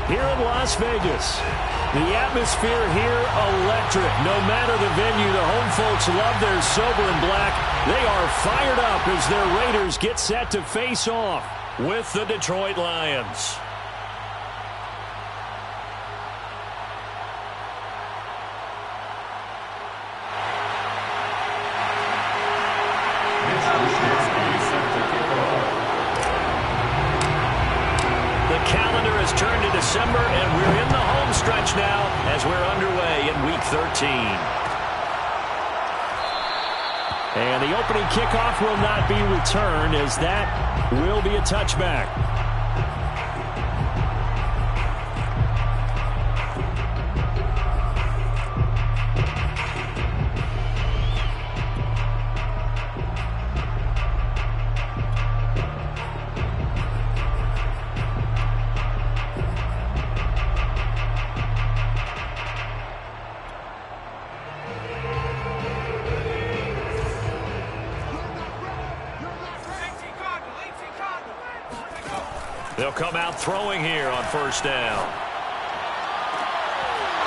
here in Las Vegas. The atmosphere here, electric. No matter the venue, the home folks love their silver and black. They are fired up as their Raiders get set to face off with the Detroit Lions. December, and we're in the home stretch now as we're underway in Week 13. And the opening kickoff will not be returned, as that will be a touchback. They'll come out throwing here on first down.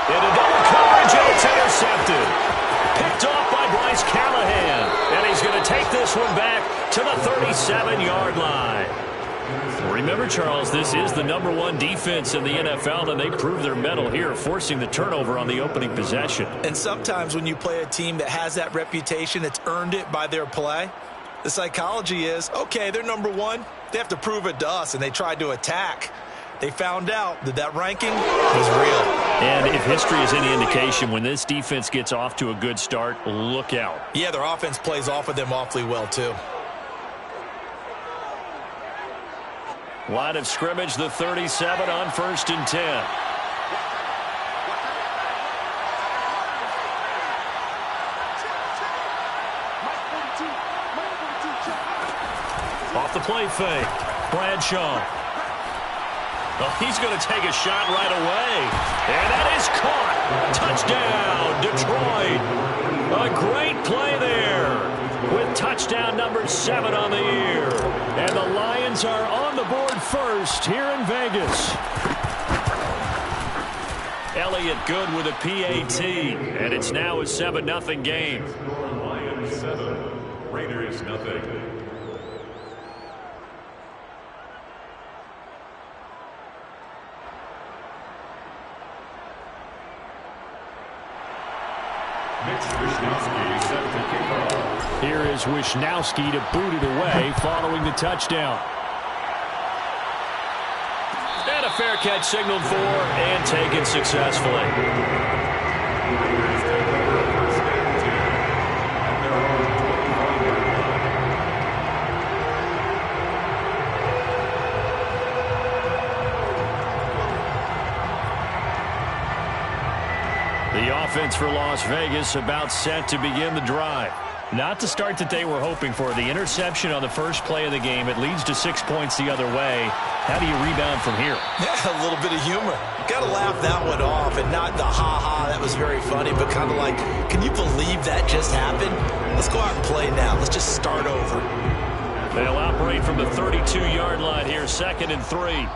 Into double coverage, and it's intercepted. Picked off by Bryce Callahan. And he's going to take this one back to the 37-yard line. Remember, Charles, this is the #1 defense in the NFL, and they prove their mettle here, forcing the turnover on the opening possession. And sometimes when you play a team that has that reputation, that's earned it by their play, the psychology is, okay, they're #1. They have to prove it to us, and they tried to attack. They found out that that ranking was real. And if history is any indication, when this defense gets off to a good start, look out. Yeah, their offense plays off of them awfully well, too. Line of scrimmage, the 37 on 1st and 10. Off the play fake. Bradshaw. Oh, he's going to take a shot right away. And that is caught. Touchdown, Detroit. A great play there with touchdown number 7 on the year. And the Lions are on the board first here in Vegas. Elliott good with a PAT. And it's now a 7-0 game. Lions 7, Raiders 0. Here is Wishnowsky to boot it away following the touchdown. And a fair catch signaled for and taken successfully. The offense for Las Vegas about set to begin the drive. Not the start that they were hoping for. The interception on the first play of the game. It leads to 6 points the other way. How do you rebound from here? Yeah, a little bit of humor. Got to laugh that one off, and not the ha-ha, that was very funny, but kind of like, can you believe that just happened? Let's go out and play now. Let's just start over. They'll operate from the 32-yard line here, 2nd and 3.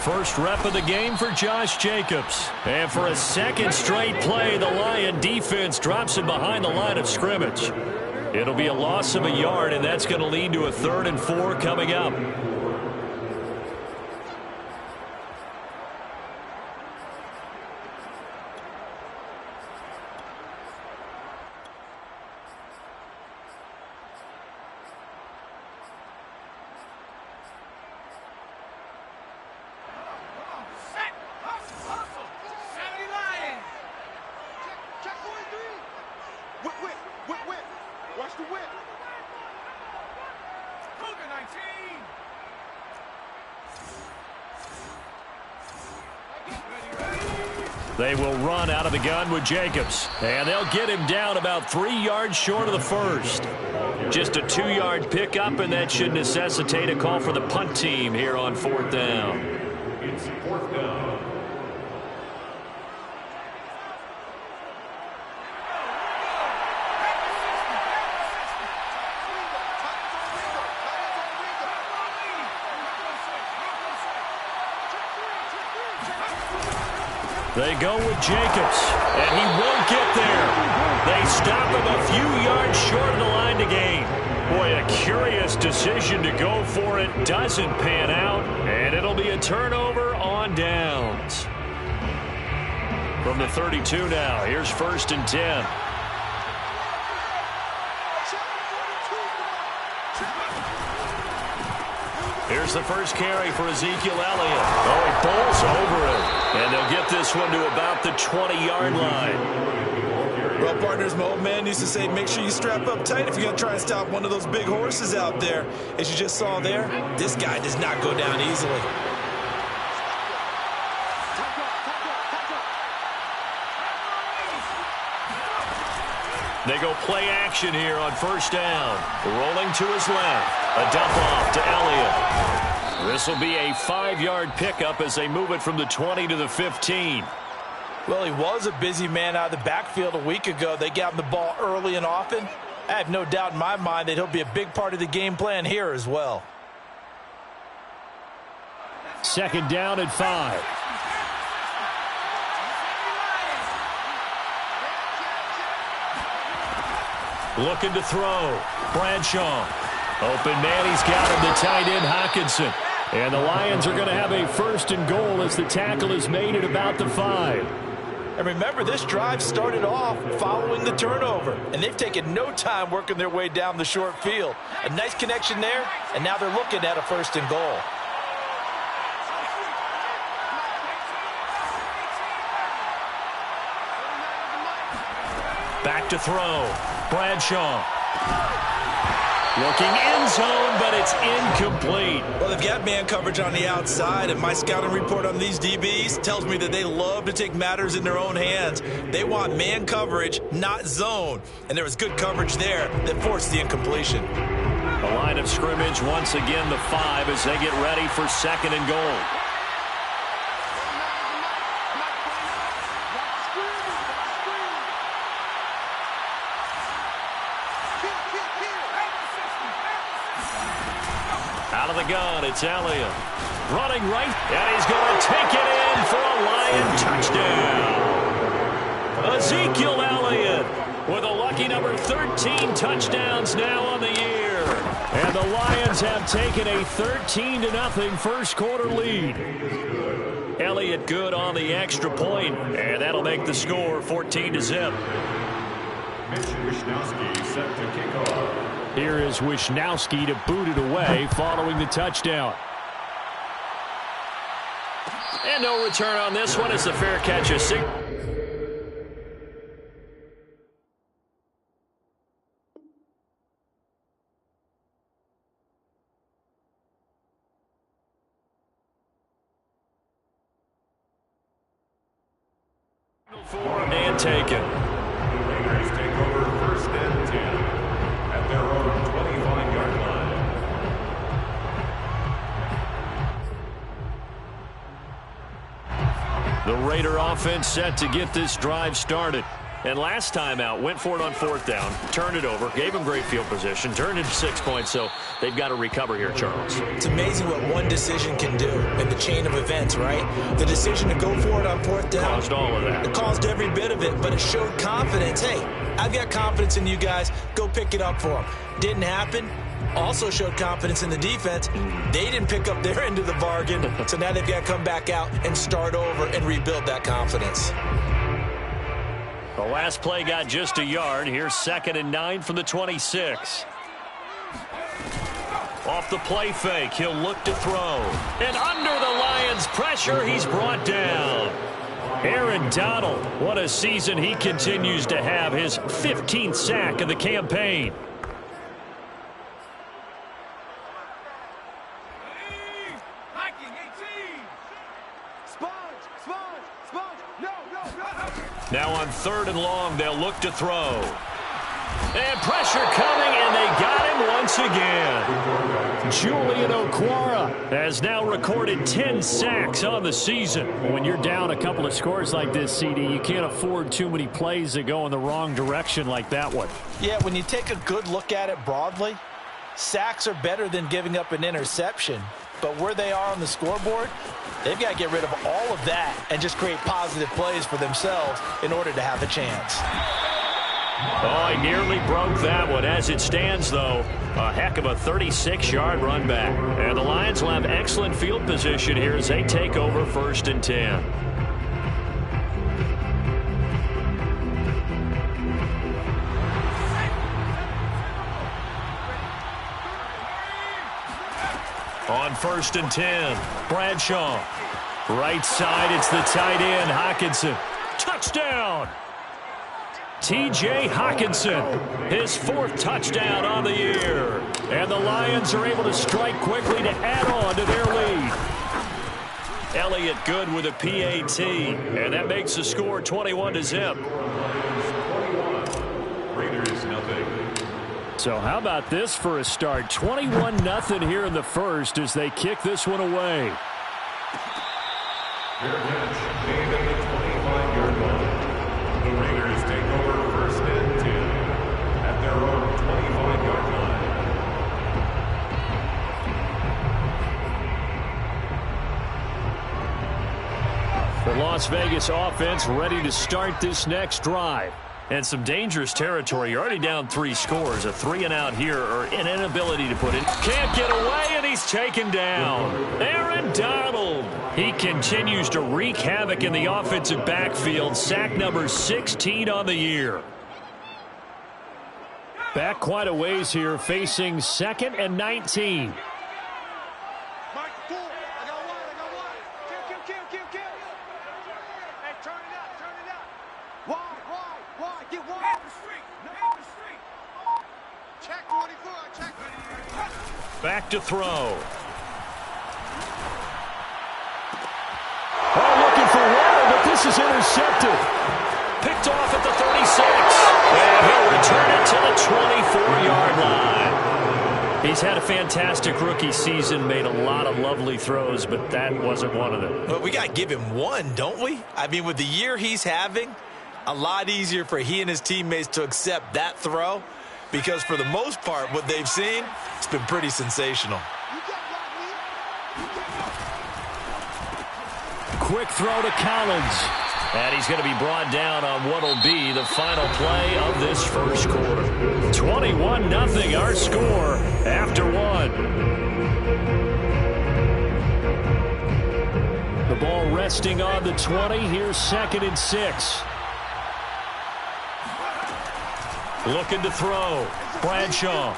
First rep of the game for Josh Jacobs. And for a second straight play, the Lion defense drops him behind the line of scrimmage. It'll be a loss of a yard, and that's going to lead to a 3rd and 4 coming up. They will run out of the gun with Jacobs. And they'll get him down about 3 yards short of the first. Just a 2-yard pickup, and that should necessitate a call for the punt team here on 4th down. It's 4th down. They go with Jacobs, and he won't get there. They stop him a few yards short of the line to gain. Boy, a curious decision to go for it. Doesn't pan out, and it'll be a turnover on downs. From the 32 now, here's 1st and 10. Here's the first carry for Ezekiel Elliott. Oh, he bowls over it. And they'll get this one to about the 20-yard line. Well, partners, my old man used to say, make sure you strap up tight if you're going to try and stop one of those big horses out there. As you just saw there, this guy does not go down easily. They go play action here on 1st down. Rolling to his left. A dump off to Elliott. This will be a 5-yard pickup as they move it from the 20 to the 15. Well, he was a busy man out of the backfield a week ago. They got him the ball early and often. I have no doubt in my mind that he'll be a big part of the game plan here as well. 2nd down and 5. Looking to throw. Bradshaw. Open man, he's got him, the tight end, Hockenson. And the Lions are going to have a 1st and goal as the tackle is made at about the 5. And remember, this drive started off following the turnover. And they've taken no time working their way down the short field. A nice connection there, and now they're looking at a 1st and goal. Back to throw. Bradshaw. Looking end zone, but it's incomplete. Well, they've got man coverage on the outside, and my scouting report on these DBs tells me that they love to take matters in their own hands. They want man coverage, not zone. And there was good coverage there that forced the incompletion. The line of scrimmage, once again, the 5 as they get ready for 2nd and goal. Out of the gun, it's Elliott. Running right, and he's going to take it in for a Lion touchdown. Ezekiel Elliott with a lucky number 13 touchdowns now on the year. And the Lions have taken a 13-0 first quarter lead. Elliott good on the extra point, and that'll make the score 14-0. Mitch Wishnowsky set to kick off. Here is Wishnowsky to boot it away following the touchdown. And no return on this one as the fair catch is sick. And taken. The Raiders take over 1st and 10 at their own 25-yard line. The Raider offense set to get this drive started. And last time out, went for it on 4th down, turned it over, gave them great field position, turned it to 6 points, so they've got to recover here, Charles. It's amazing what one decision can do in the chain of events, right? The decision to go for it on 4th down. Caused all of that. It caused every bit of it, but it showed confidence. Hey, I've got confidence in you guys. Go pick it up for them. Didn't happen. Also showed confidence in the defense. They didn't pick up their end of the bargain, so now they've got to come back out and start over and rebuild that confidence. The last play got just a yard. Here's 2nd and 9 from the 26. Off the play fake, he'll look to throw. And under the Lions' pressure, he's brought down. Aaron Donald, what a season he continues to have. His 15th sack of the campaign. Now on 3rd and long, they'll look to throw. And pressure coming, and they got him once again. Julian Okwara has now recorded 10 sacks on the season. When you're down a couple of scores like this, CD, you can't afford too many plays that go in the wrong direction like that one. Yeah, when you take a good look at it broadly, Sacks are better than giving up an interception, but where they are on the scoreboard, they've got to get rid of all of that and just create positive plays for themselves in order to have a chance. Oh, he nearly broke that one. As it stands, though, a heck of a 36-yard run back. And the Lions will have excellent field position here as they take over 1st and 10. On 1st and 10, Bradshaw. Right side, it's the tight end, Hockenson. Touchdown! T.J. Hockenson, his 4th touchdown on the year. And the Lions are able to strike quickly to add on to their lead. Elliott Good with a PAT, and that makes the score 21-0. Raiders nothing. So how about this for a start? 21-0 here in the first as they kick this one away. Fair catch made at the 25-yard line. The Raiders take over 1st and 10 at their own 25-yard line. The Las Vegas offense ready to start this next drive. And some dangerous territory. You're already down 3 scores. A 3-and-out here or an inability to put it. Can't get away, and he's taken down. Aaron Donald. He continues to wreak havoc in the offensive backfield. Sack number 16 on the year. Back quite a ways here, facing 2nd and 19. Back to throw. Oh, looking for water, but this is intercepted. Picked off at the 36. And he'll return it to the 24-yard line. He's had a fantastic rookie season, made a lot of lovely throws, but that wasn't one of them. Well, we got to give him one, don't we? I mean, with the year he's having, a lot easier for he and his teammates to accept that throw. Because for the most part, what they've seen, it's been pretty sensational. Quick throw to Collins. And he's going to be brought down on what will be the final play of this first quarter. 21-0 our score after 1. The ball resting on the 20. Here's 2nd and 6. Looking to throw. Bradshaw.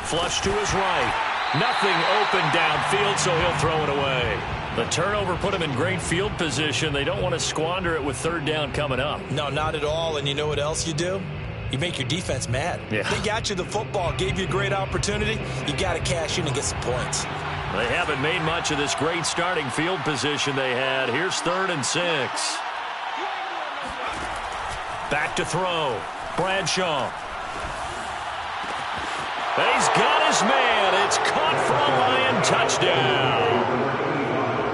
Flush to his right. Nothing open downfield, so he'll throw it away. The turnover put him in great field position. They don't want to squander it with 3rd down coming up. No, not at all. And you know what else you do? You make your defense mad. Yeah. They got you the football, gave you a great opportunity. You got to cash in and get some points. They haven't made much of this great starting field position they had. Here's 3rd and 6. Back to throw. Bradshaw. He's got his man. It's caught for a Lion touchdown.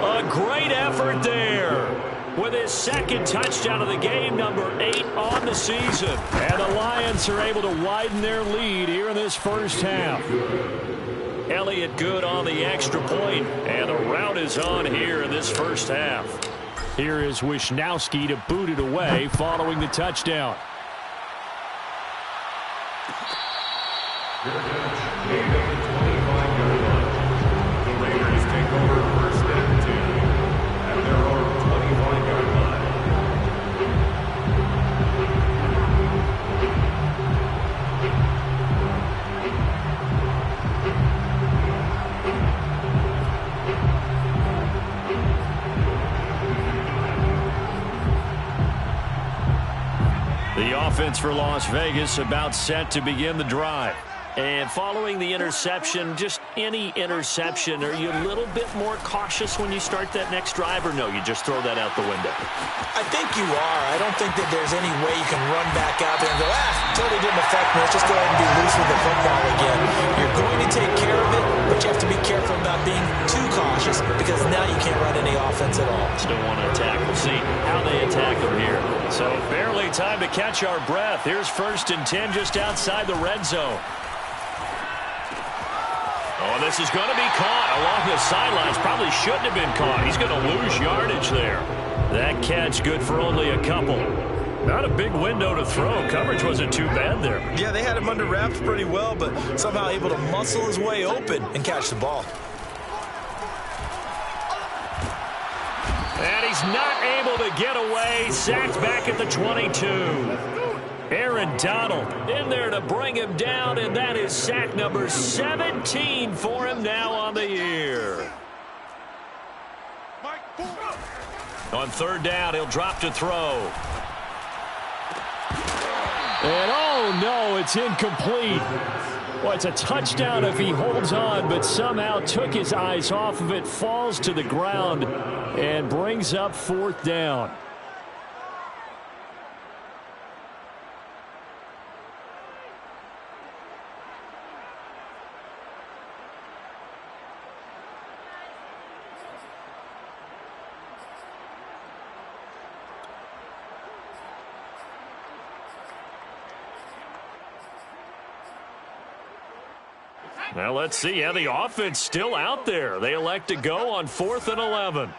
A great effort there. With his 2nd touchdown of the game, number 8 on the season. And the Lions are able to widen their lead here in this first half. Elliott Good on the extra point, and the route is on here in this first half. Here is Wisnowski to boot it away following the touchdown. Fair catch made at the 25-yard line. The Raiders take over 1st and 10 at their own 25-yard line. The offense for Las Vegas about set to begin the drive. And following the interception, just any interception, are you a little bit more cautious when you start that next drive, or no, you just throw that out the window? I think you are. I don't think that there's any way you can run back out there and go, totally didn't affect me. Let's just go ahead and be loose with the football again. You're going to take care of it, but you have to be careful about being too cautious because now you can't run any offense at all. Still want to attack. We'll see how they attack them here. So barely time to catch our breath. Here's 1st and 10 just outside the red zone. Oh, this is going to be caught along the sidelines. Probably shouldn't have been caught. He's going to lose yardage there. That catch good for only a couple. Not a big window to throw. Coverage wasn't too bad there. Yeah, they had him under wraps pretty well, but somehow able to muscle his way open and catch the ball. And he's not able to get away. Sacked back at the 22. Aaron Donald in there to bring him down, and that is sack number 17 for him now on the year. On third down, he'll drop to throw. And oh no, it's incomplete. Well, it's a touchdown if he holds on, but somehow took his eyes off of it, falls to the ground, and brings up fourth down. Now let's see how the offense still out there. They elect to go on 4th and 11.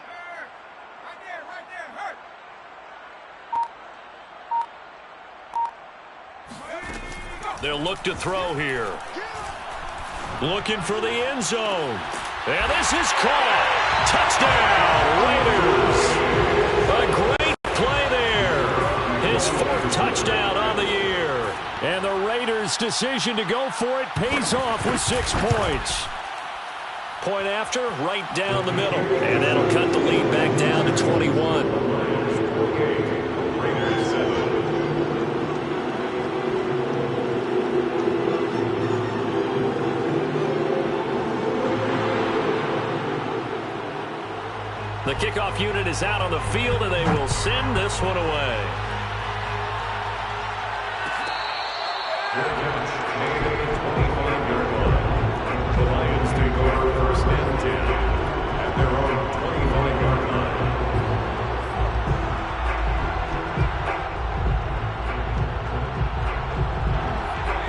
They'll look to throw here. Looking for the end zone. And this is caught. Touchdown, Raiders. A great play there. His 4th touchdown on the year. And the Raiders' decision to go for it pays off with 6 points. Point after, right down the middle. And that'll cut the lead back down to 21. Raiders 7. The kickoff unit is out on the field, and they will send this one away. Good catch made at the 25-yard line. The Lions take over 1st and 10 at their own 25-yard line.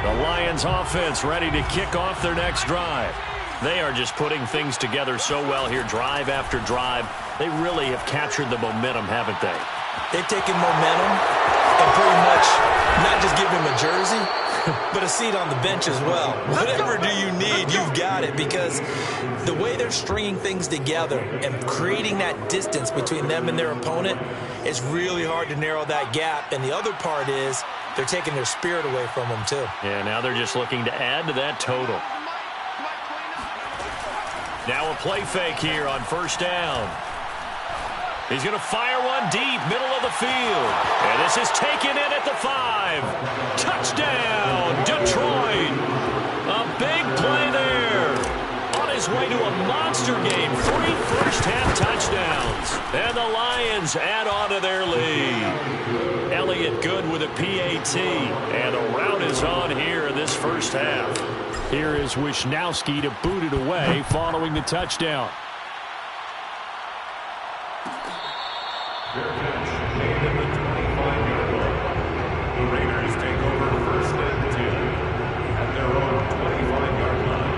The Lions offense ready to kick off their next drive. They are just putting things together so well here, drive after drive. They really have captured the momentum, haven't they? They've taken momentum and pretty much not just give him a jersey, but a seat on the bench as well. Whatever do you need, you've got it, because the way they're stringing things together and creating that distance between them and their opponent, it's really hard to narrow that gap. And the other part is they're taking their spirit away from them too. Yeah, now they're just looking to add to that total. Now a play fake here on 1st down. He's going to fire one deep, middle of the field. And this is taken in at the 5. Touchdown, Detroit. A big play there. On his way to a monster game. 3 first-half touchdowns. And the Lions add on to their lead. Elliott good with a PAT. And the rout is on here in this first half. Here is Wisnowski to boot it away following the touchdown. Good catch made at the 25-yard line. The Raiders take over 1st and 10 at their own 25-yard line.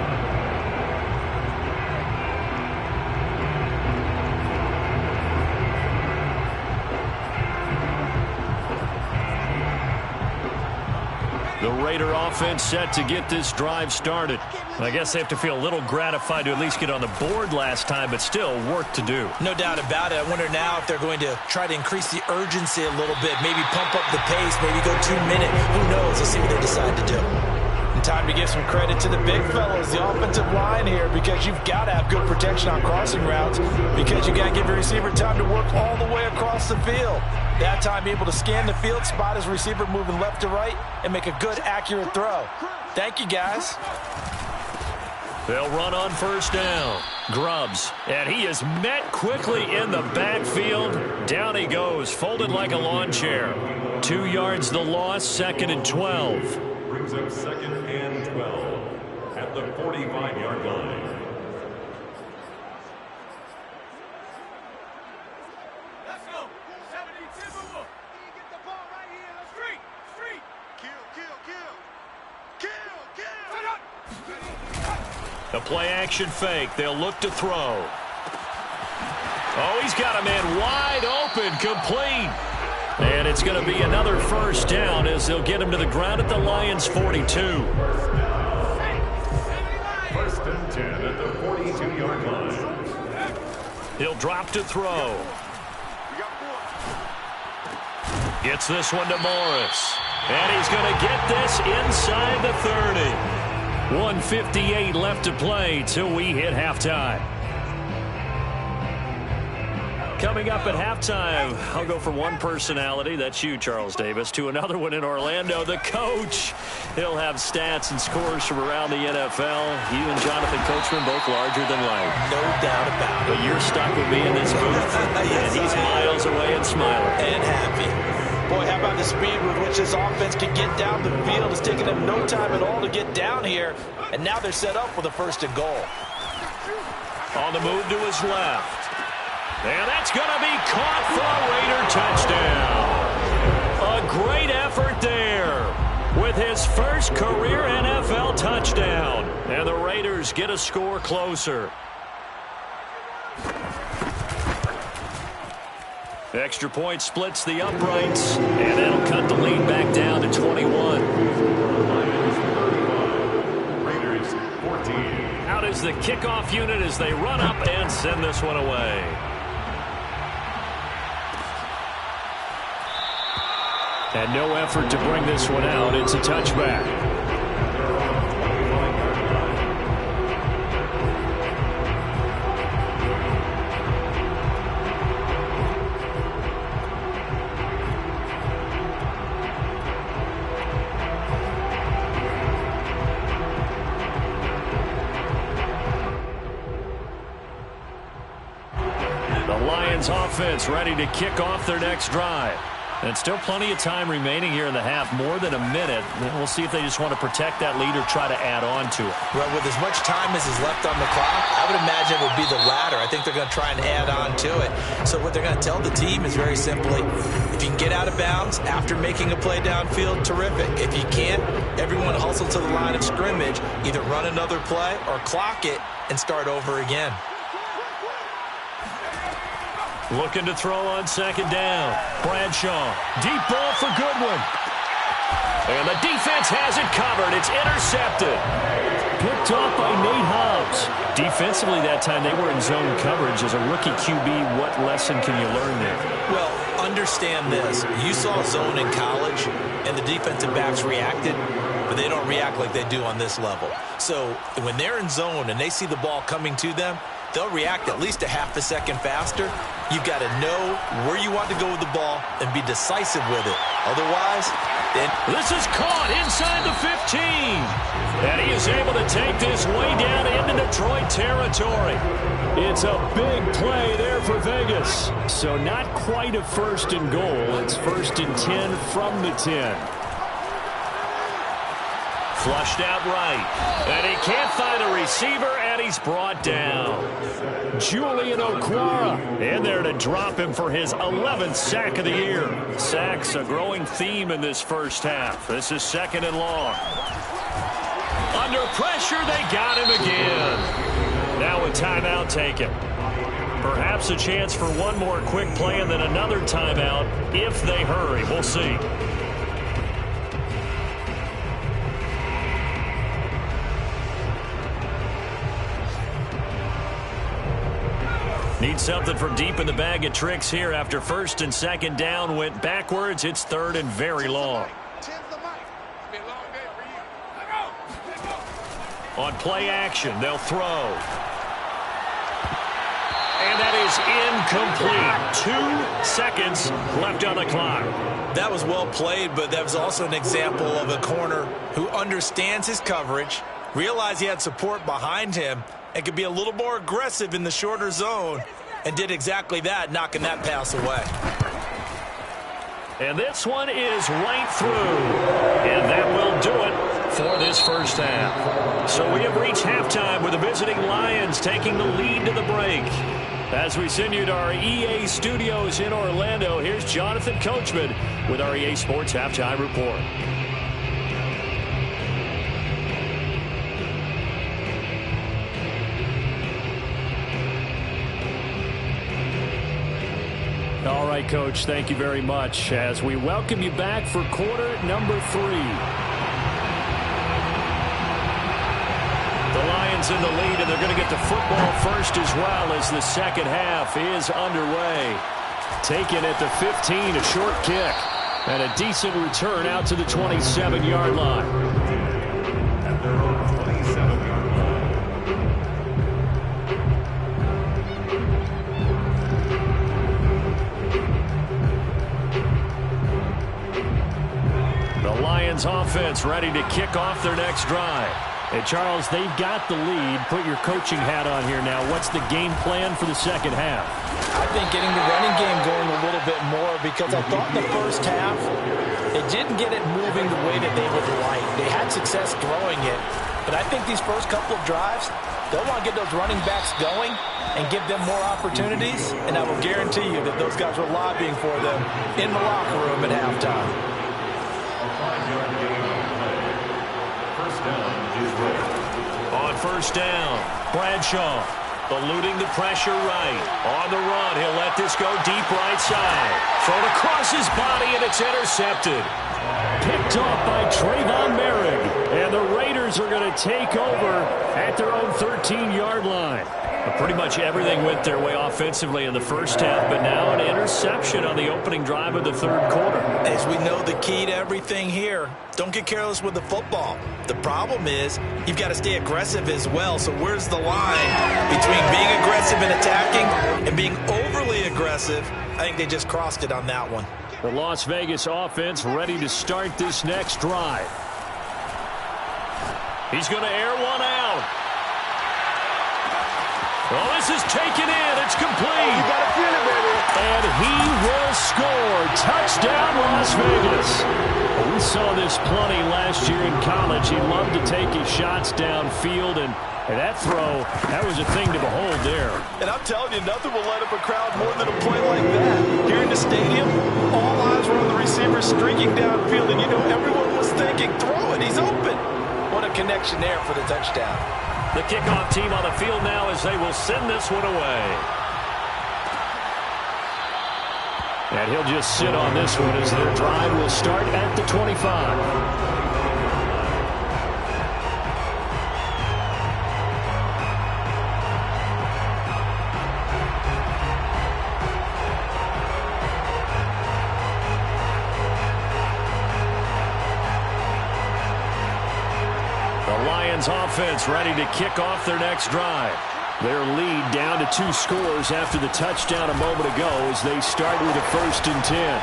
The Raider offense set to get this drive started. I guess they have to feel a little gratified to at least get on the board last time, but still work to do. No doubt about it. I wonder now if they're going to try to increase the urgency a little bit, maybe pump up the pace, maybe go 2 minute. Who knows? Let's see what they decide to do. And time to give some credit to the big fellows, the offensive line here, because you've got to have good protection on crossing routes, because you got to give your receiver time to work all the way across the field. That time able to scan the field, spot his receiver moving left to right, and make a good, accurate throw. Thank you, guys. They'll run on 1st down. Grubbs, and he is met quickly in the backfield. Down he goes, folded like a lawn chair. 2 yards the loss, 2nd and 12. Brings up 2nd and 12 at the 45-yard line. Let's go. 72. Get the ball right here. Street. Kill. Kill. The play-action fake. They'll look to throw. Oh, he's got a man wide open, complete. And it's going to be another first down as they'll get him to the ground at the Lions' 42. First and 10 at the 42-yard line. He'll drop to throw. Gets this one to Morris. And he's going to get this inside the 30. 1:58 left to play till we hit halftime. Coming up at halftime, I'll go from one personality, that's you, Charles Davis, to another one in Orlando, the coach. He'll have stats and scores from around the NFL. You and Jonathan Coachman both larger than life. No doubt about it. But you're stuck with me in this booth, Yes, and he's miles away and smiling. And happy. Boy, how about the speed with which this offense can get down the field? It's taken them no time at all to get down here. And now they're set up with a 1st and goal. On the move to his left. And that's going to be caught for a Raider touchdown. A great effort there with his first career NFL touchdown. And the Raiders get a score closer. Extra point splits the uprights, and that'll cut the lead back down to 21. Lions 35, Raiders 14. Out is the kickoff unit as they run up and send this one away. And no effort to bring this one out. It's a touchback. Offense ready to kick off their next drive. And still plenty of time remaining here in the half, more than a minute. We'll see if they just want to protect that lead or try to add on to it. Well, with as much time as is left on the clock, I would imagine it would be the latter. I think they're going to try and add on to it. So what they're going to tell the team is very simply, if you can get out of bounds after making a play downfield, terrific. If you can't, everyone hustle to the line of scrimmage, either run another play or clock it and start over again. Looking to throw on 2nd down. Bradshaw. Deep ball for Goodwin. And the defense has it covered. It's intercepted. Picked off by Nate Hobbs. Defensively that time they were in zone coverage. As a rookie QB, what lesson can you learn there? Well, understand this. You saw zone in college, and the defensive backs reacted, but they don't react like they do on this level. So when they're in zone and they see the ball coming to them, they'll react at least a half a second faster. You've got to know where you want to go with the ball and be decisive with it. Otherwise, then... This is caught inside the 15. And he is able to take this way down into Detroit territory. It's a big play there for Vegas. So not quite a 1st and goal. It's 1st and 10 from the 10. Flushed out right. And he can't find a receiver, and he's brought down. Julian Okwara in there to drop him for his 11th sack of the year. Sacks a growing theme in this first half. This is 2nd and long. Under pressure, they got him again. Now a timeout taken. Perhaps a chance for one more quick play and then another timeout if they hurry. We'll see. Need something from deep in the bag of tricks here after 1st and 2nd down went backwards. It's 3rd and very long. On play action, they'll throw. And that is incomplete. 2 seconds left on the clock. That was well played, but that was also an example of a corner who understands his coverage, realized he had support behind him, and could be a little more aggressive in the shorter zone, and did exactly that, knocking that pass away. And this one is right through. And that will do it for this first half. So we have reached halftime with the visiting Lions taking the lead to the break. As we send you to our EA studios in Orlando, here's Jonathan Coachman with our EA Sports Halftime Report. right, Coach. Thank you very much as we welcome you back for quarter number 3. The Lions in the lead, and they're going to get the football first as well as the second half is underway. Taken at the 15, a short kick. And a decent return out to the 27-yard line. At their own 27-yard line. The Lions offense ready to kick off their next drive. Hey, Charles, they've got the lead. Put your coaching hat on here now. What's the game plan for the second half? I think getting the running game going a little bit more, because I thought the first half, they didn't get it moving the way that they would like. They had success throwing it, but I think these first couple of drives, they'll want to get those running backs going and give them more opportunities, and I will guarantee you that those guys were lobbying for them in the locker room at halftime. A 5-yard gain on play. First down is ready. On first down, Bradshaw eluding the pressure right. On the run, he'll let this go deep right side. Thrown across his body, and it's intercepted. Picked off by Trayvon Merrick. And the Raiders are going to take over at their own 13-yard line. Pretty much everything went their way offensively in the first half, but now an interception on the opening drive of the third quarter. As we know, the key to everything here, don't get careless with the football. The problem is you've got to stay aggressive as well. So where's the line between being aggressive and attacking and being overly aggressive? I think they just crossed it on that one. The Las Vegas offense ready to start this next drive. He's going to air one out. Oh, this is taken in. It's complete. You got to feel it, baby. And he will score. Touchdown, Las Vegas. We saw this plenty last year in college. He loved to take his shots downfield, and that throw, that was a thing to behold there. And I'm telling you, nothing will light up a crowd more than a play like that. Here in the stadium, all eyes were on the receiver streaking downfield, and you know everyone was thinking, throw it, he's open. What a connection there for the touchdown. The kickoff team on the field now as they will send this one away. And he'll just sit on this one as their drive will start at the 25. Offense ready to kick off their next drive. Their lead down to 2 scores after the touchdown a moment ago as they start with a 1st and 10.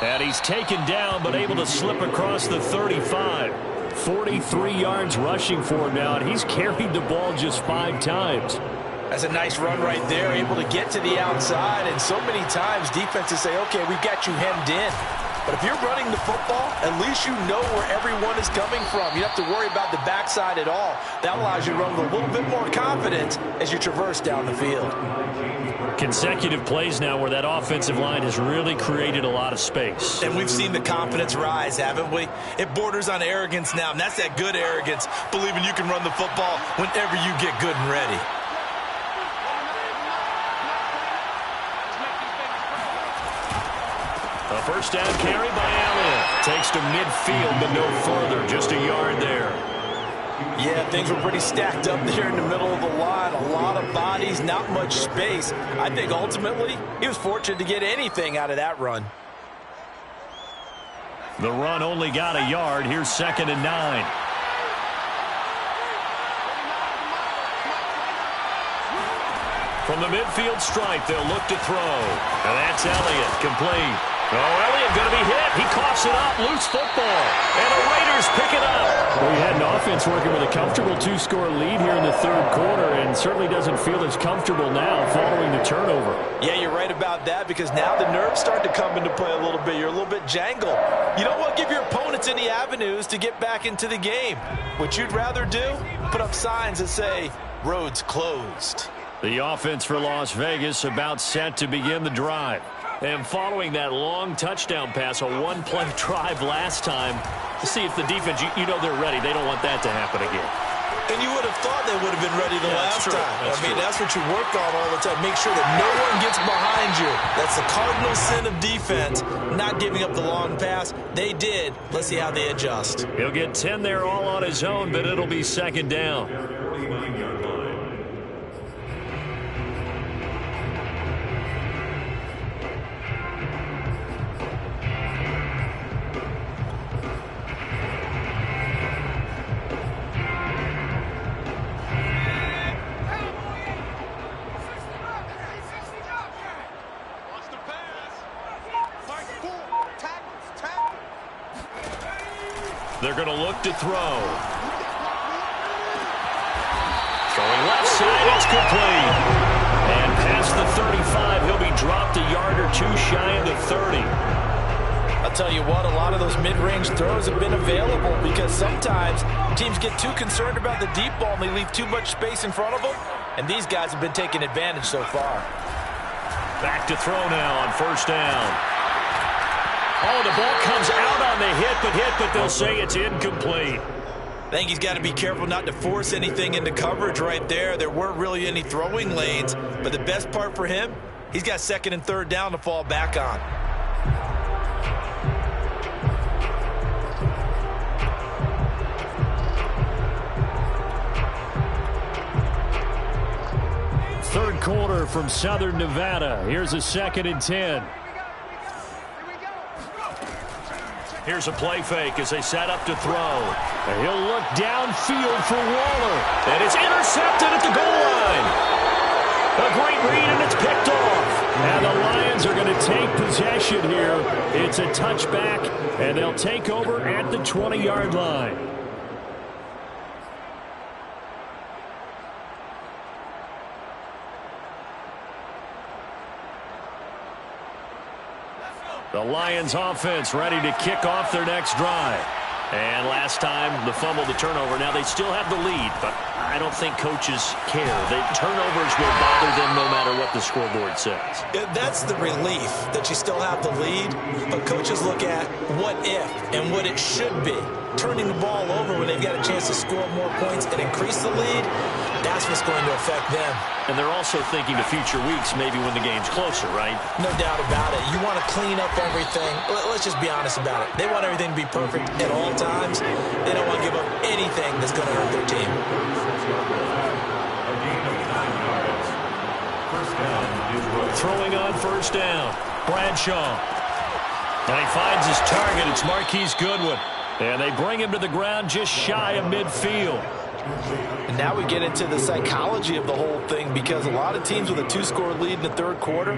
And he's taken down but able to slip across the 35. 43 yards rushing for him now, and he's carried the ball just 5 times. That's a nice run right there, able to get to the outside, and so many times defenses say, okay, we've got you hemmed in. But if you're running the football, at least you know where everyone is coming from. You don't have to worry about the backside at all. That allows you to run with a little bit more confidence as you traverse down the field. Consecutive plays now where that offensive line has really created a lot of space. And we've seen the confidence rise, haven't we? It borders on arrogance now, and that's that good arrogance, believing you can run the football whenever you get good and ready. A first down carry by Allen. Takes to midfield, but no further. Just a yard there. Yeah, things were pretty stacked up there in the middle of the line. A lot of bodies, not much space. I think ultimately he was fortunate to get anything out of that run. The run only got a yard. Here's 2nd and 9. From the midfield stripe, they'll look to throw. And that's Elliott, complete. Oh, Elliott going to be hit. He coughs it up. Loose football. And the Raiders pick it up. Well, you had an offense working with a comfortable 2-score lead here in the third quarter, and certainly doesn't feel as comfortable now following the turnover. Yeah, you're right about that, because now the nerves start to come into play a little bit. You're a little bit jangled. You don't want to give your opponents any avenues to get back into the game. What you'd rather do, put up signs that say, roads closed. The offense for Las Vegas about set to begin the drive. And following that long touchdown pass, a one-play drive last time, to see if the defense, you know they're ready. They don't want that to happen again. And you would have thought they would have been ready the last time. That's true. That's what you work on all the time. Make sure that no one gets behind you. That's the cardinal sin of defense, not giving up the long pass. They did. Let's see how they adjust. He'll get 10 there all on his own, but it'll be second down. They're going to look to throw. Throwing left side, it's complete. And past the 35, he'll be dropped a yard or two shy of the 30. I'll tell you what, a lot of those mid-range throws have been available because sometimes teams get too concerned about the deep ball and they leave too much space in front of them. And these guys have been taking advantage so far. Back to throw now on first down. Oh, the ball comes out on the hit, but they'll say it's incomplete. I think he's got to be careful not to force anything into coverage right there. There weren't really any throwing lanes, but the best part for him, he's got second and third down to fall back on. Third quarter from Southern Nevada. Here's a 2nd and 10. Here's a play fake as they set up to throw. And he'll look downfield for Waller. And it's intercepted at the goal line. A great read, and it's picked off. And the Lions are going to take possession here. It's a touchback, and they'll take over at the 20-yard line. The Lions offense ready to kick off their next drive. And last time, the fumble, the turnover. Now they still have the lead, but I don't think coaches care. The turnovers will bother them no matter what the scoreboard says. Yeah, that's the relief that you still have the lead, but coaches look at what if and what it should be. Turning the ball over when they've got a chance to score more points and increase the lead, that's what's going to affect them. And they're also thinking to future weeks, maybe when the game's closer, right? No doubt about it. You want to clean up everything. Let's just be honest about it. They want everything to be perfect at all times. They don't want to give up anything that's going to hurt their team. Throwing on first down, Bradshaw. And he finds his target. It's Marquise Goodwin. And they bring him to the ground just shy of midfield. And now we get into the psychology of the whole thing, because a lot of teams with a 2-score lead in the third quarter,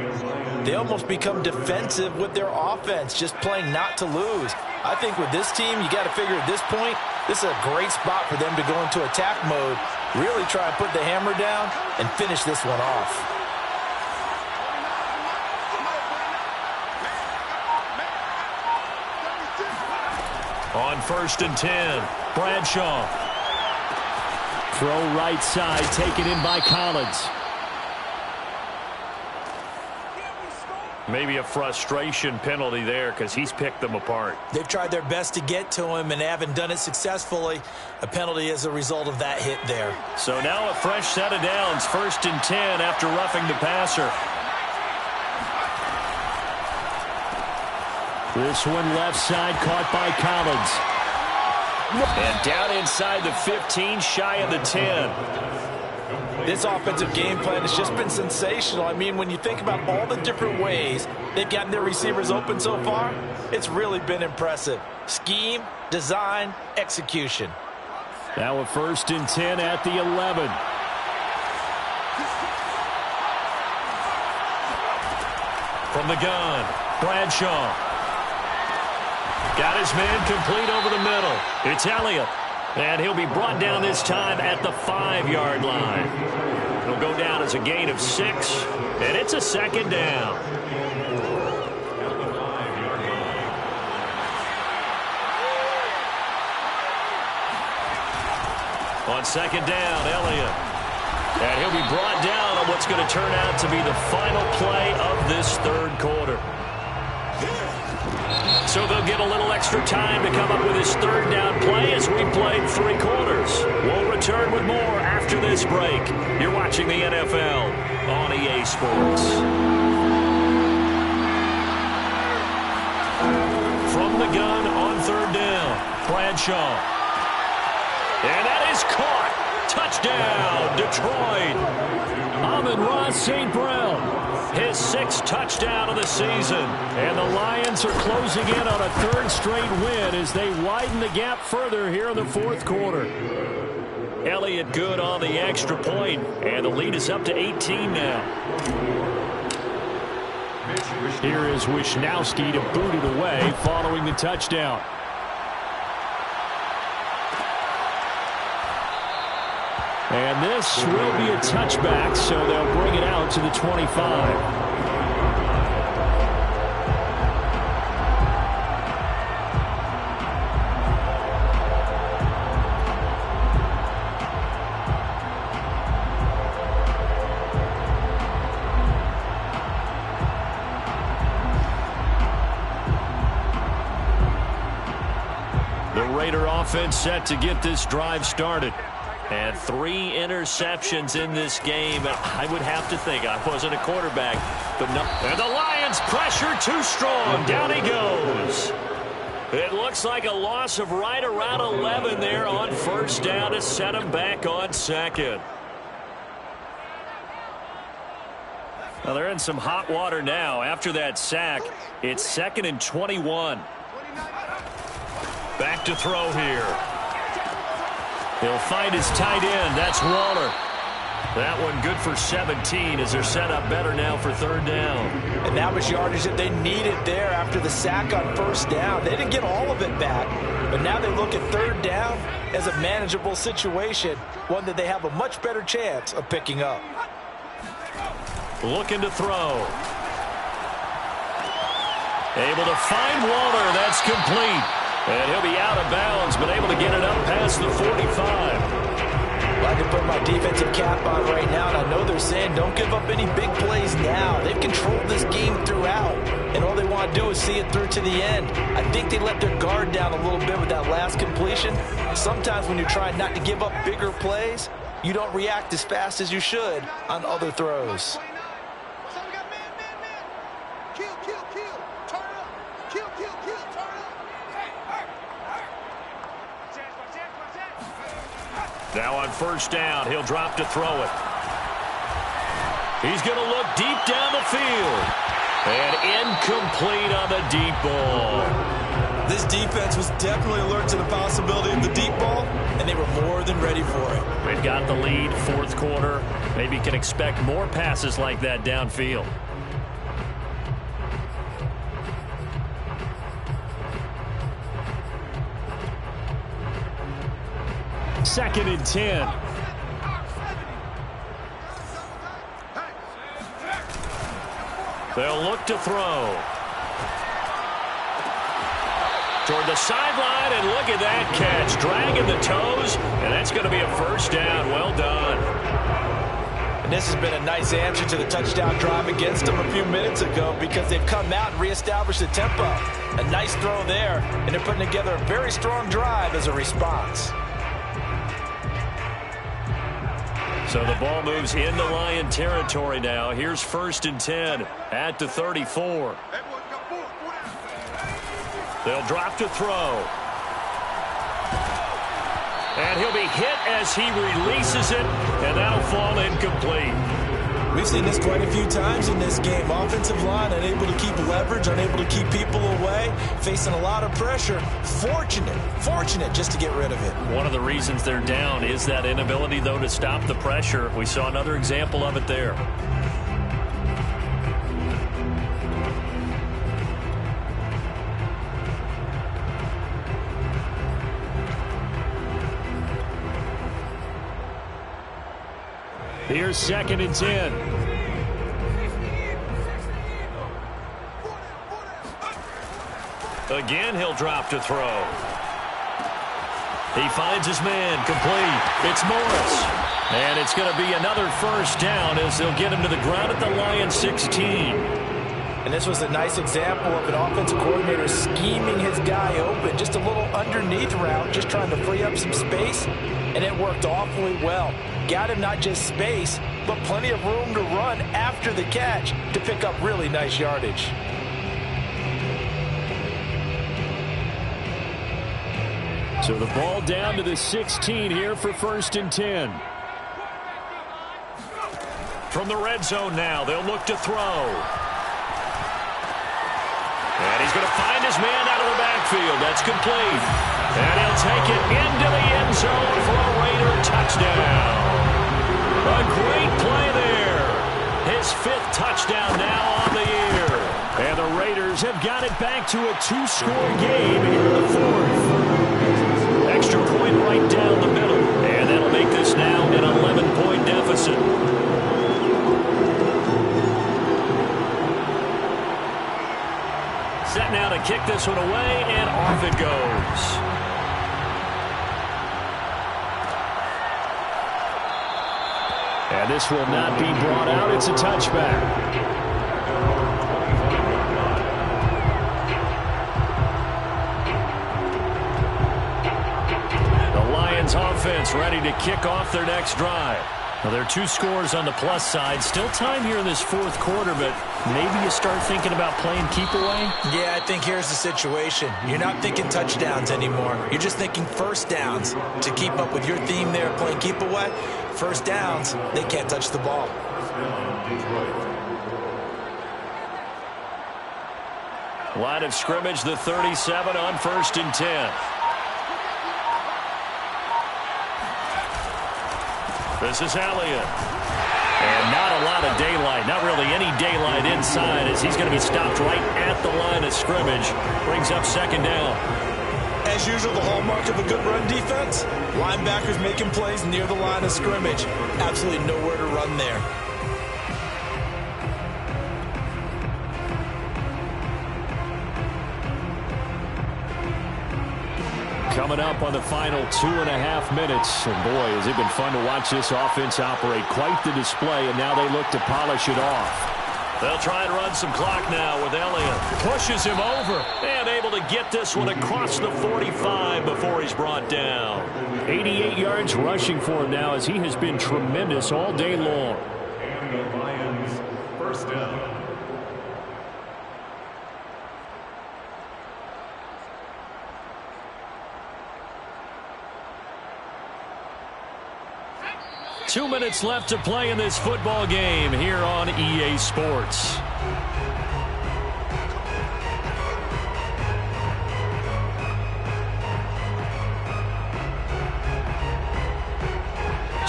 they almost become defensive with their offense, just playing not to lose. I think with this team, you got to figure at this point, this is a great spot for them to go into attack mode, really try and put the hammer down and finish this one off. On first and 10, Bradshaw. Throw right side, taken in by Collins. Maybe a frustration penalty there because he's picked them apart. They've tried their best to get to him and haven't done it successfully. A penalty as a result of that hit there. So now a fresh set of downs, first and 10 after roughing the passer. This one left side, caught by Collins. And down inside the 15, shy of the 10. This offensive game plan has just been sensational. I mean, when you think about all the different ways they've gotten their receivers open so far, it's really been impressive. Scheme, design, execution. Now a first and 10 at the 11. From the gun, Bradshaw. Got his man complete over the middle. It's Elliott. And he'll be brought down this time at the 5-yard line. It'll go down as a gain of 6, and it's a second down. On second down, Elliott. And he'll be brought down on what's going to turn out to be the final play of this third quarter. So they'll get a little extra time to come up with his third down play as we played 3 quarters. We'll return with more. this break. You're watching the NFL on EA Sports. From the gun on third down, Bradshaw. And that is caught. Touchdown, Detroit. Amon-Ra St. Brown, His 6th touchdown of the season. and the Lions are closing in on a third straight win as they widen the gap further here in the fourth quarter. Elliott good on the extra point, and the lead is up to 18 now. Here is Wishnowsky to boot it away following the touchdown. And this will be a touchback, so they'll bring it out to the 25. The Raider offense set to get this drive started. And 3 interceptions in this game. I would have to think, I wasn't a quarterback, but no. And the Lions pressure too strong. Down he goes. It looks like a loss of right around 11 there on first down to set him back on second. Well, they're in some hot water now. After that sack, it's 2nd and 21. Back to throw here. He'll find his tight end. That's Waller. That one good for 17 as they're set up better now for third down. And that was yardage that they needed there after the sack on first down. They didn't get all of it back, but now they look at third down as a manageable situation, one that they have a much better chance of picking up. Looking to throw. Able to find Waller. That's complete. And he'll be out of bounds, but able to get it up past the 45. I can put my defensive cap on right now, and I know they're saying don't give up any big plays now. They've controlled this game throughout, and all they want to do is see it through to the end. I think they let their guard down a little bit with that last completion. Sometimes when you're trying not to give up bigger plays, you don't react as fast as you should on other throws. Now on first down, he'll drop to throw it. He's going to look deep down the field. And incomplete on the deep ball. This defense was definitely alert to the possibility of the deep ball, and they were more than ready for it. They've got the lead, fourth quarter. Maybe can expect more passes like that downfield. Second and 10. They'll look to throw. Toward the sideline, and look at that catch. Dragging the toes, and that's going to be a first down. Well done. And this has been a nice answer to the touchdown drive against them a few minutes ago because they've come out and reestablished the tempo. A nice throw there, and they're putting together a very strong drive as a response. So the ball moves into Lion territory now. Here's first and 10 at the 34. They'll drop to throw. And he'll be hit as he releases it, and that'll fall incomplete. We've seen this quite a few times in this game. Offensive line unable to keep leverage, unable to keep people away, facing a lot of pressure. Fortunate just to get rid of it. One of the reasons they're down is that inability, though, to stop the pressure. We saw another example of it there. Here's second and 10. Again, he'll drop to throw. He finds his man, complete. It's Morris. And it's going to be another first down as they'll get him to the ground at the Lions 16. And this was a nice example of an offensive coordinator scheming his guy open. Just a little underneath route, just trying to free up some space. and it worked awfully well. Got him not just space, but plenty of room to run after the catch to pick up really nice yardage. So the ball down to the 16 here for 1st and 10. From the red zone now, they'll look to throw. And he's going to find his man out of the backfield. That's complete. And he'll take it into the end zone for a Raider touchdown. A great play there. His 5th touchdown now on the year. And the Raiders have got it back to a 2-score game in the 4th. Extra point right down the middle. And that'll make this now an 11-point deficit. Set now to kick this one away, and off it goes. And this will not be brought out. It's a touchback. The Lions offense ready to kick off their next drive. Well, there are 2 scores on the plus side. Still time here in this 4th quarter, but maybe you start thinking about playing keep away? Yeah, I think here's the situation. You're not thinking touchdowns anymore. You're just thinking first downs. To keep up with your theme there, playing keep away, first downs, they can't touch the ball. Line of scrimmage, the 37 on 1st and 10. This is Elliott. And not a lot of daylight, not really any daylight inside as he's going to be stopped right at the line of scrimmage. Brings up 2nd down. As usual, the hallmark of a good run defense, linebackers making plays near the line of scrimmage. Absolutely nowhere to run there. Coming up on the final 2.5 minutes. And boy, has it been fun to watch this offense operate. Quite the display, and now they look to polish it off. They'll try and run some clock now with Elliott. Pushes him over and able to get this one across the 45 before he's brought down. 88 yards rushing for him now as he has been tremendous all day long. And the Lions, 1st down. Two minutes left to play in this football game here on EA Sports.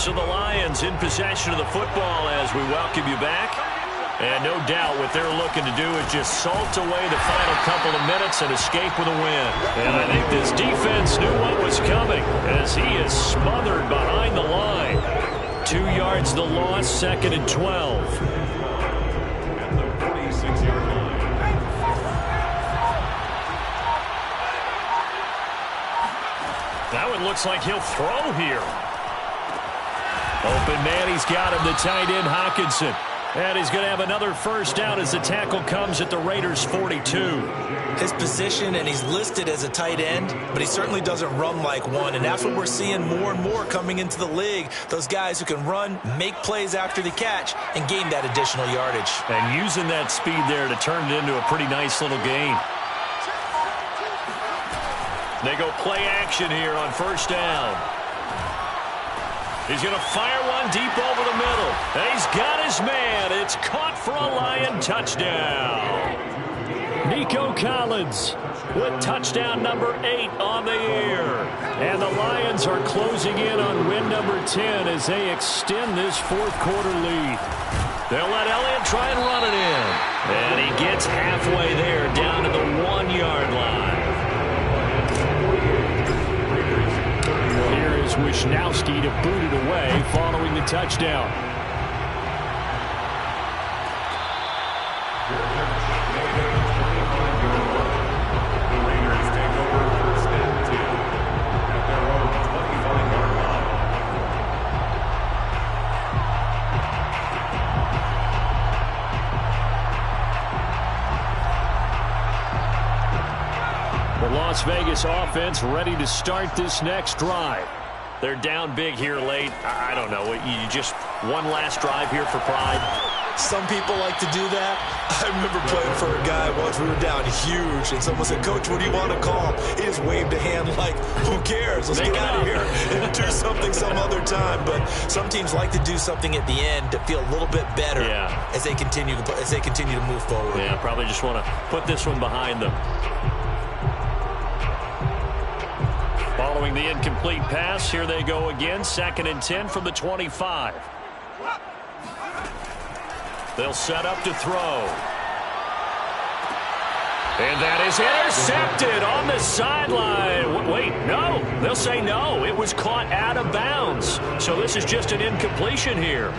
So the Lions in possession of the football as we welcome you back. And no doubt what they're looking to do is just salt away the final couple of minutes and escape with a win. And I think this defense knew what was coming as he is smothered behind the line. 2 yards the loss, 2nd and 12. At the 46-yard line. That one looks like he'll throw here. Open man, he's got him, the tight end Hockenson. And he's going to have another 1st down as the tackle comes at the Raiders' 42. His position, and he's listed as a tight end, but he certainly doesn't run like one, and that's what we're seeing more and more coming into the league. Those guys who can run, make plays after the catch, and gain that additional yardage. And using that speed there to turn it into a pretty nice little gain. They go play action here on 1st down. He's going to fire one deep over the middle. And he's got his man. It's caught for a Lion touchdown. Nico Collins with touchdown number 8 on the year. And the Lions are closing in on win number 10 as they extend this 4th quarter lead. They'll let Elliott try and run it in. And he gets halfway there down to the 1-yard line. Here is Wisnowski to boot it away following the touchdown. The Raiders take over 1st and 10 at their own 25-yard line. The Las Vegas offense ready to start this next drive. They're down big here late. I don't know. You just one last drive here for pride. Some people like to do that. I remember playing for a guy once. We were down huge, and someone said, "Coach, what do you want to call?" He just waved a hand like, "Who cares? Let's get out of here and do something some other time." But some teams like to do something at the end to feel a little bit better as they continue to move forward. Yeah, probably just want to put this one behind them. Following the incomplete pass, here they go again. 2nd and 10 from the 25. They'll set up to throw. And that is intercepted on the sideline. Wait, no. They'll say no. It was caught out of bounds. So this is just an incompletion here.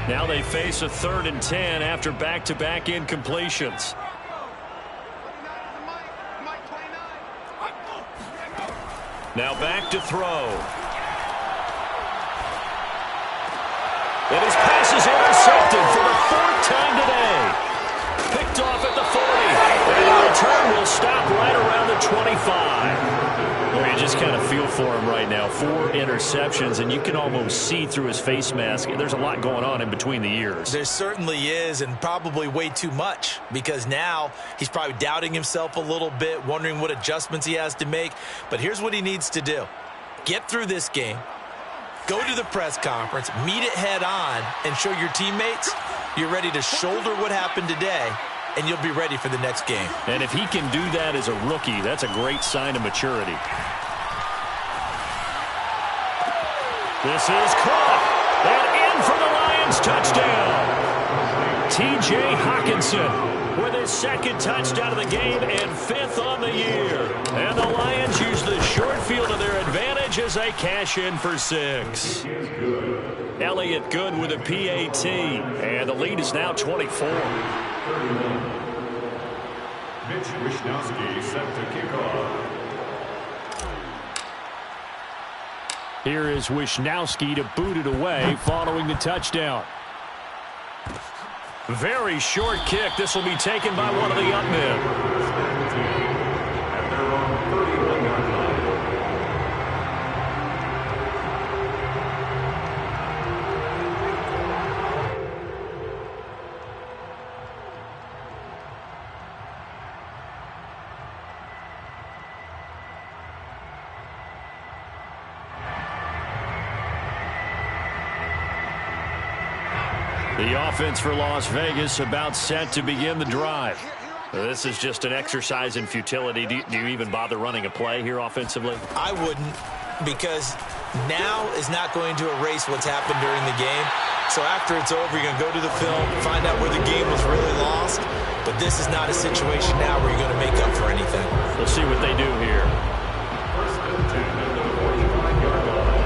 Now they face a 3rd and 10 after back-to-back incompletions. Now back to throw. And his pass is intercepted for the 4th time today. Picked off at the 40. And the return will stop right around the 25. Well, you just kind of feel for him right now. 4 interceptions, and you can almost see through his face mask. There's a lot going on in between the ears. There certainly is, and probably way too much, because now he's probably doubting himself a little bit, wondering what adjustments he has to make. But here's what he needs to do. Get through this game. Go to the press conference, meet it head on, and show your teammates you're ready to shoulder what happened today, and you'll be ready for the next game. And if he can do that as a rookie, that's a great sign of maturity. This is caught, and in for the Lions touchdown. T.J. Hockenson with his 2nd touchdown of the game and 5th on the year. And the Lions use the short field to their advantage as they cash in for 6. Elliott Good with a PAT, and the lead is now 24. Mitch Wishnowsky set to kick off. Here is Wishnowsky to boot it away following the touchdown. Very short kick. This will be taken by one of the young men. At their own 31-yard line. The offense for Las Vegas about set to begin the drive. This is just an exercise in futility. Do you even bother running a play here offensively? I wouldn't, because now is not going to erase what's happened during the game. So after it's over, you're going to go to the film, find out where the game was really lost. But this is not a situation now where you're going to make up for anything. We'll see what they do here. 1st and 10 at the 45-yard line.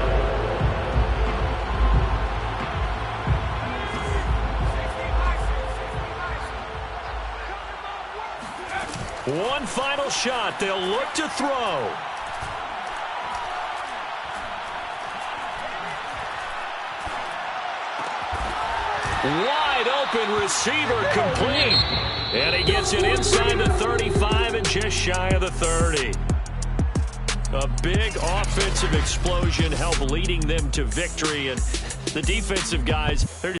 One final shot. They'll look to throw. Wide open receiver complete. And he gets it inside the 35 and just shy of the 30. A big offensive explosion helped leading them to victory. And the defensive guys, they're